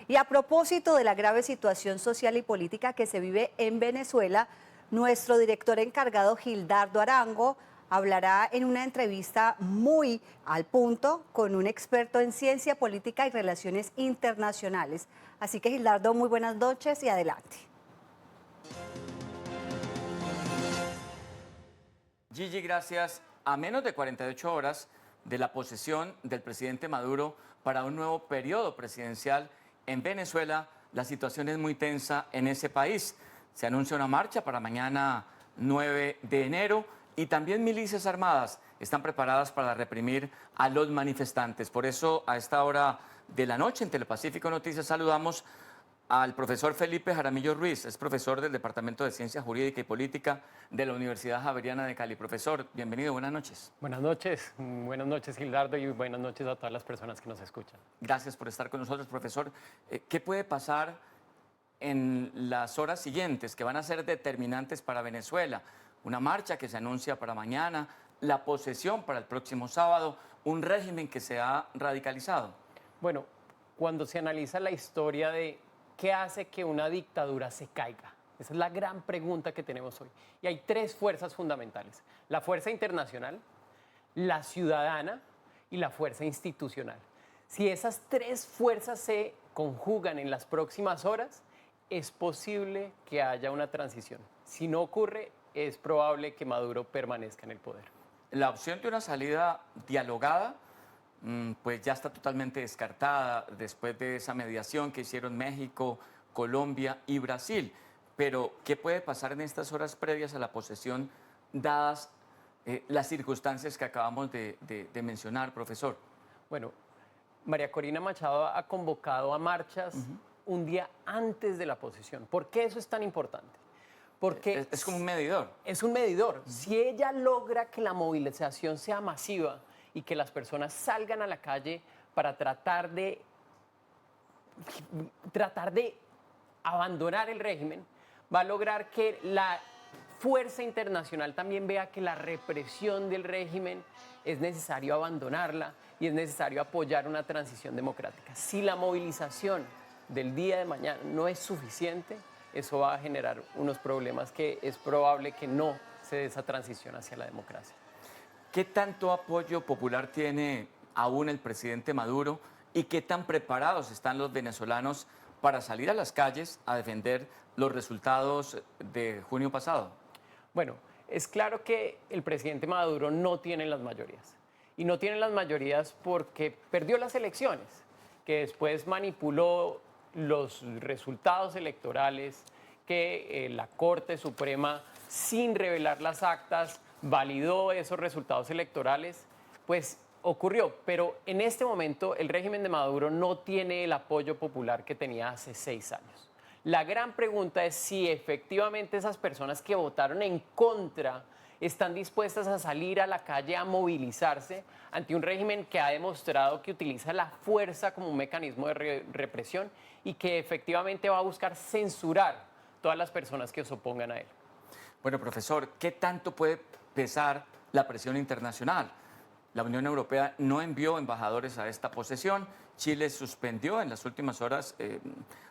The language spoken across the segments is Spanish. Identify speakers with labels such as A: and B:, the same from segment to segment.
A: Y a propósito de la grave situación social y política que se vive en Venezuela, nuestro director encargado, Gildardo Arango, hablará en una entrevista muy al punto con un experto en ciencia política y relaciones internacionales. Así que, Gildardo, muy buenas noches y adelante.
B: Gigi, gracias. A menos de 48 horas de la posesión del presidente Maduro para un nuevo periodo presidencial en Venezuela, la situación es muy tensa en ese país. Se anuncia una marcha para mañana 9 de enero y también milicias armadas están preparadas para reprimir a los manifestantes. Por eso, a esta hora de la noche en Telepacífico Noticias saludamos al profesor Felipe Jaramillo Ruiz, es profesor del Departamento de Ciencia Jurídica y Política de la Universidad Javeriana de Cali. Profesor, bienvenido, buenas noches.
C: Buenas noches Gildardo y buenas noches a todas las personas que nos escuchan.
B: Gracias por estar con nosotros, profesor. ¿Qué puede pasar en las horas siguientes que van a ser determinantes para Venezuela? Una marcha que se anuncia para mañana, la posesión para el próximo sábado, un régimen que se ha radicalizado.
C: Bueno, cuando se analiza la historia de qué hace que una dictadura se caiga, esa es la gran pregunta que tenemos hoy. Y hay tres fuerzas fundamentales: la fuerza internacional, la ciudadana y la fuerza institucional. Si esas tres fuerzas se conjugan en las próximas horas, es posible que haya una transición. Si no ocurre, es probable que Maduro permanezca en el poder.
B: La opción de una salida dialogada pues ya está totalmente descartada después de esa mediación que hicieron México, Colombia y Brasil. Pero, ¿qué puede pasar en estas horas previas a la posesión, dadas las circunstancias que acabamos de mencionar, profesor?
C: Bueno, María Corina Machado ha convocado a marchas un día antes de la posesión. ¿Por qué eso es tan importante? Porque
B: es como un medidor.
C: Es un medidor. Si ella logra que la movilización sea masiva y que las personas salgan a la calle para tratar de abandonar el régimen, va a lograr que la fuerza internacional también vea que la represión del régimen es necesario abandonarla y es necesario apoyar una transición democrática. Si la movilización del día de mañana no es suficiente, eso va a generar unos problemas que es probable que no se dé esa transición hacia la democracia.
B: ¿Qué tanto apoyo popular tiene aún el presidente Maduro y qué tan preparados están los venezolanos para salir a las calles a defender los resultados de junio pasado?
C: Bueno, es claro que el presidente Maduro no tiene las mayorías. Y no tiene las mayorías porque perdió las elecciones, que después manipuló los resultados electorales, que la Corte Suprema, sin revelar las actas, validó esos resultados electorales, pues ocurrió. Pero en este momento el régimen de Maduro no tiene el apoyo popular que tenía hace 6 años. La gran pregunta es si efectivamente esas personas que votaron en contra están dispuestas a salir a la calle a movilizarse ante un régimen que ha demostrado que utiliza la fuerza como un mecanismo de represión y que efectivamente va a buscar censurar todas las personas que se opongan a él.
B: Bueno, profesor, ¿qué tanto puede pesar la presión internacional? La Unión Europea no envió embajadores a esta posesión. Chile suspendió en las últimas horas,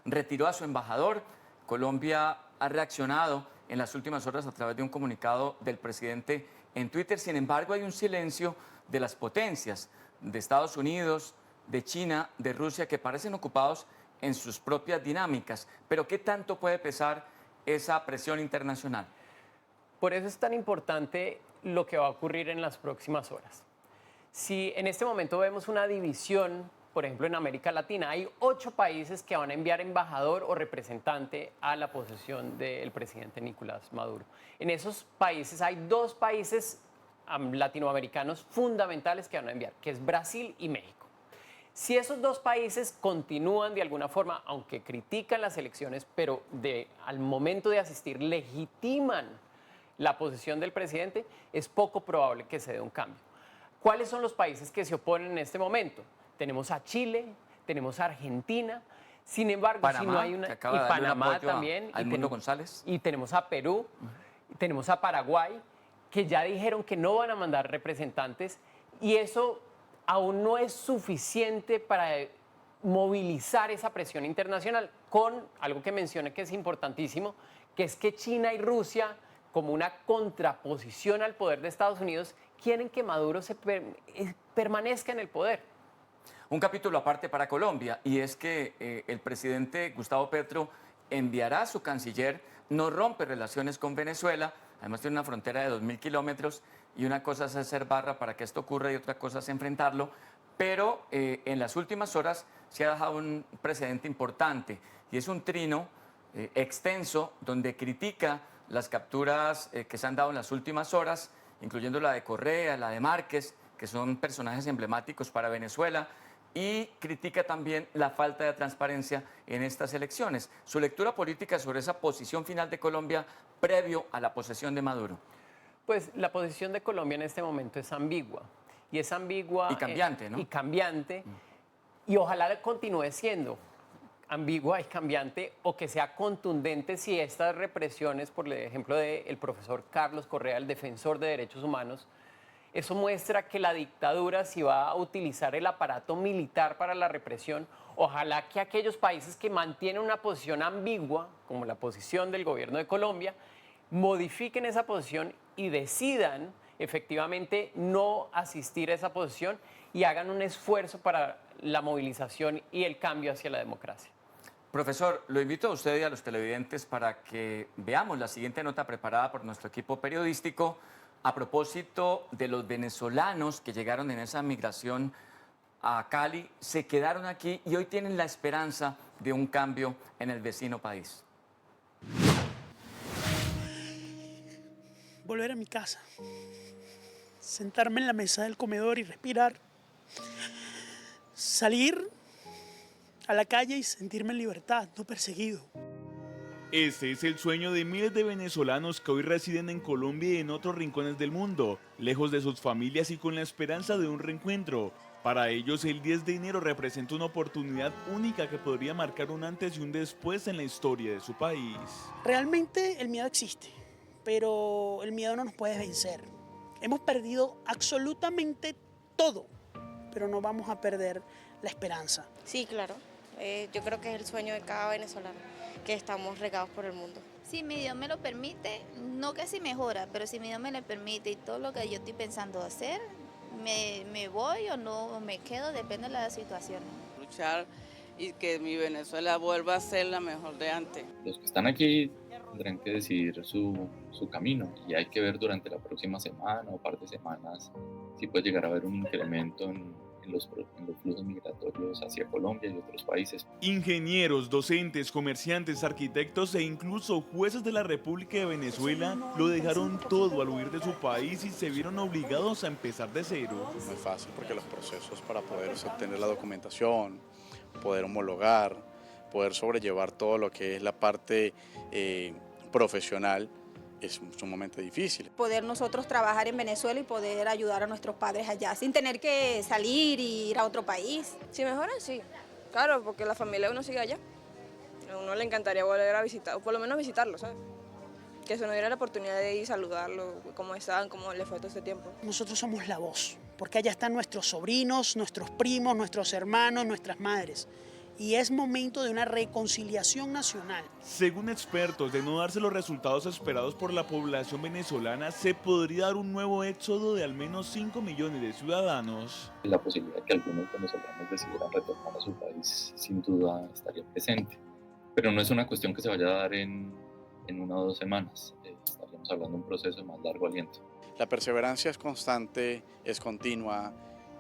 B: retiró a su embajador. Colombia ha reaccionado en las últimas horas a través de un comunicado del presidente en Twitter. Sin embargo, hay un silencio de las potencias, de Estados Unidos, de China, de Rusia, que parecen ocupados en sus propias dinámicas. Pero, ¿qué tanto puede pesar esa presión internacional?
C: Por eso es tan importante lo que va a ocurrir en las próximas horas. Si en este momento vemos una división, por ejemplo, en América Latina, hay 8 países que van a enviar embajador o representante a la posesión del presidente Nicolás Maduro. En esos países hay 2 países latinoamericanos fundamentales que van a enviar, que es Brasil y México. Si esos 2 países continúan de alguna forma, aunque critican las elecciones, pero al momento de asistir legitiman la posesión del presidente, es poco probable que se dé un cambio. ¿Cuáles son los países que se oponen en este momento? Tenemos a Chile, tenemos a Argentina, sin embargo,
B: Panamá,
C: si no hay una...
B: que acaba
C: y
B: de darle un
C: Panamá
B: apoyo
C: también.
B: a Edmundo González.
C: Y tenemos a Perú, tenemos a Paraguay, que ya dijeron que no van a mandar representantes, y eso aún no es suficiente para movilizar esa presión internacional con algo que menciona que es importantísimo, que es que China y Rusia, como una contraposición al poder de Estados Unidos, quieren que Maduro permanezca en el poder.
B: Un capítulo aparte para Colombia, y es que el presidente Gustavo Petro enviará a su canciller, no rompe relaciones con Venezuela, además tiene una frontera de 2.000 kilómetros, y una cosa es hacer barra para que esto ocurra y otra cosa es enfrentarlo, pero en las últimas horas se ha dejado un precedente importante, y es un trino extenso donde critica las capturas que se han dado en las últimas horas, incluyendo la de Correa, la de Márquez, que son personajes emblemáticos para Venezuela, y critica también la falta de transparencia en estas elecciones. Su lectura política sobre esa posición final de Colombia previo a la posesión de Maduro.
C: Pues la posición de Colombia en este momento es ambigua. Y es ambigua.
B: Y cambiante, ¿no?
C: Y cambiante. Y ojalá continúe siendo ambigua y cambiante, o que sea contundente si estas represiones, por ejemplo, del profesor Carlos Correa, el defensor de derechos humanos, eso muestra que la dictadura, si va a utilizar el aparato militar para la represión, ojalá que aquellos países que mantienen una posición ambigua, como la posición del gobierno de Colombia, modifiquen esa posición y decidan efectivamente no asistir a esa posición y hagan un esfuerzo para la movilización y el cambio hacia la democracia.
B: Profesor, lo invito a usted y a los televidentes para que veamos la siguiente nota preparada por nuestro equipo periodístico a propósito de los venezolanos que llegaron en esa migración a Cali, se quedaron aquí y hoy tienen la esperanza de un cambio en el vecino país.
D: Volver a mi casa, sentarme en la mesa del comedor y respirar, salir a la calle y sentirme en libertad, no perseguido.
E: Este es el sueño de miles de venezolanos que hoy residen en Colombia y en otros rincones del mundo, lejos de sus familias y con la esperanza de un reencuentro. Para ellos, el 10 de enero representa una oportunidad única que podría marcar un antes y un después en la historia de su país.
D: Realmente el miedo existe, pero el miedo no nos puede vencer. Hemos perdido absolutamente todo, pero no vamos a perder la esperanza.
F: Sí, claro. Yo creo que es el sueño de cada venezolano, que estamos regados por el mundo.
G: Si mi Dios me lo permite, no que si mejora, pero si mi Dios me lo permite y todo lo que yo estoy pensando hacer, me voy o no me quedo, depende de la situación.
H: Luchar y que mi Venezuela vuelva a ser la mejor de antes.
I: Los que están aquí tendrán que decidir su camino y hay que ver durante la próxima semana o par de semanas si puede llegar a haber un incremento en los flujos migratorios hacia Colombia y otros países.
E: Ingenieros, docentes, comerciantes, arquitectos e incluso jueces de la República de Venezuela lo dejaron todo al huir de su país y se vieron obligados a empezar de cero.
J: No es fácil porque los procesos para poder obtener la documentación, poder homologar, poder sobrellevar todo lo que es la parte profesional, es sumamente difícil.
K: Poder nosotros trabajar en Venezuela y poder ayudar a nuestros padres allá, sin tener que salir y ir a otro país.
F: Si mejoran, sí. Claro, porque la familia de uno sigue allá. A uno le encantaría volver a visitar, o por lo menos visitarlo, ¿sabes? Que se nos diera la oportunidad de ir y saludarlo, cómo estaban, cómo les fue todo este tiempo.
D: Nosotros somos la voz, porque allá están nuestros sobrinos, nuestros primos, nuestros hermanos, nuestras madres. Y es momento de una reconciliación nacional.
E: Según expertos, de no darse los resultados esperados por la población venezolana, se podría dar un nuevo éxodo de al menos 5 millones de ciudadanos.
I: La posibilidad de que algunos venezolanos decidieran retornar a su país sin duda estaría presente, pero no es una cuestión que se vaya a dar en 1 o 2 semanas, estaríamos hablando de un proceso de más largo aliento.
J: La perseverancia es constante, es continua,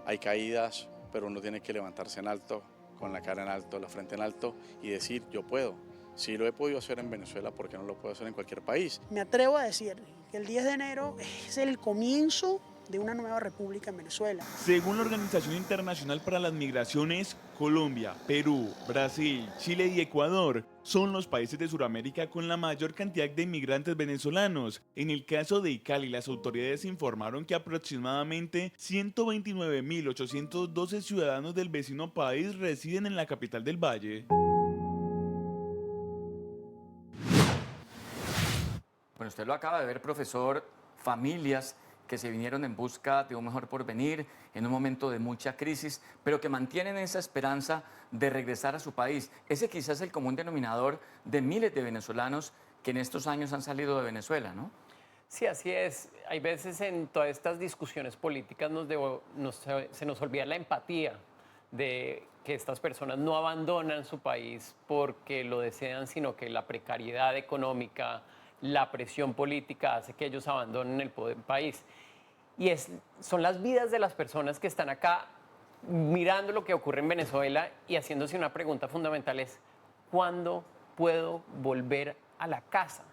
J: hay caídas, pero uno tiene que levantarse en alto, con la cara en alto, la frente en alto y decir yo puedo. Si lo he podido hacer en Venezuela, ¿por qué no lo puedo hacer en cualquier país?
D: Me atrevo a decir que el 10 de enero es el comienzo de una nueva república en Venezuela.
E: Según la Organización Internacional para las Migraciones, Colombia, Perú, Brasil, Chile y Ecuador son los países de Sudamérica con la mayor cantidad de inmigrantes venezolanos. En el caso de Cali, las autoridades informaron que aproximadamente 129.812 ciudadanos del vecino país residen en la capital del Valle.
B: Bueno, usted lo acaba de ver, profesor, familias que se vinieron en busca de un mejor porvenir, en un momento de mucha crisis, pero que mantienen esa esperanza de regresar a su país. Ese quizás es el común denominador de miles de venezolanos que en estos años han salido de Venezuela, ¿no?
C: Sí, así es. Hay veces en todas estas discusiones políticas se nos olvida la empatía de que estas personas no abandonan su país porque lo desean, sino que la precariedad económica, la presión política hace que ellos abandonen el país. Y son las vidas de las personas que están acá mirando lo que ocurre en Venezuela y haciéndose una pregunta fundamental es, ¿cuándo puedo volver a la casa?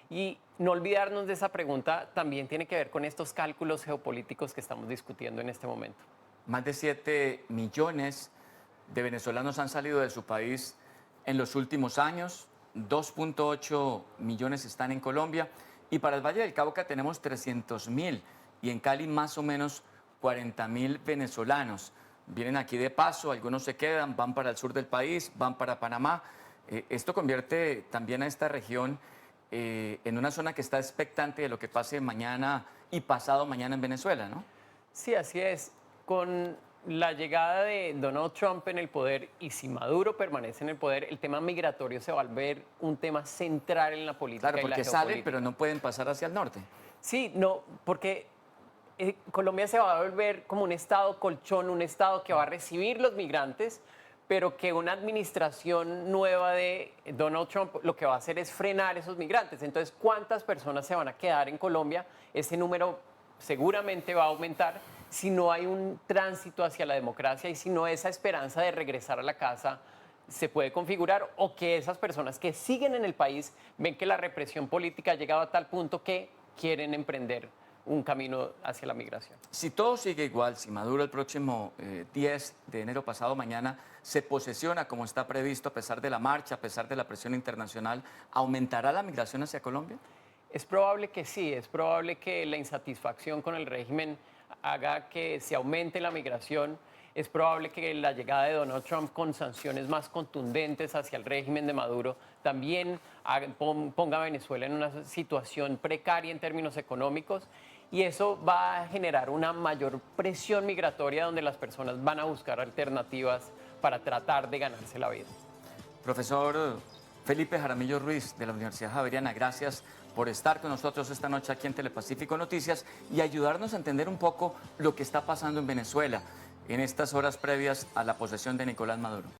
C: Y no olvidarnos de esa pregunta también tiene que ver con estos cálculos geopolíticos que estamos discutiendo en este momento.
B: Más de 7 millones de venezolanos han salido de su país en los últimos años, 2.8 millones están en Colombia y para el Valle del Cauca tenemos 300.000 y en Cali más o menos 40.000 venezolanos. Vienen aquí de paso, algunos se quedan, van para el sur del país, van para Panamá. Esto convierte también a esta región en una zona que está expectante de lo que pase mañana y pasado mañana en Venezuela, ¿no?
C: Sí, así es. Con la llegada de Donald Trump en el poder y si Maduro permanece en el poder, el tema migratorio se va a volver un tema central en la política.
B: Claro, porque salen, pero no pueden pasar hacia el norte.
C: Sí, no, porque Colombia se va a volver como un estado colchón, un estado que va a recibir los migrantes, pero que una administración nueva de Donald Trump lo que va a hacer es frenar esos migrantes. Entonces, ¿cuántas personas se van a quedar en Colombia? Ese número seguramente va a aumentar si no hay un tránsito hacia la democracia y si no esa esperanza de regresar a la casa se puede configurar o que esas personas que siguen en el país ven que la represión política ha llegado a tal punto que quieren emprender un camino hacia la migración.
B: Si todo sigue igual, si Maduro el próximo 10 de enero pasado mañana se posesiona como está previsto a pesar de la marcha, a pesar de la presión internacional, ¿aumentará la migración hacia Colombia?
C: Es probable que sí, es probable que la insatisfacción con el régimen haga que se aumente la migración. Es probable que la llegada de Donald Trump con sanciones más contundentes hacia el régimen de Maduro también ponga a Venezuela en una situación precaria en términos económicos y eso va a generar una mayor presión migratoria donde las personas van a buscar alternativas para tratar de ganarse la vida.
B: Profesor Felipe Jaramillo Ruiz de la Universidad Javeriana, gracias por estar con nosotros esta noche aquí en Telepacífico Noticias y ayudarnos a entender un poco lo que está pasando en Venezuela en estas horas previas a la posesión de Nicolás Maduro.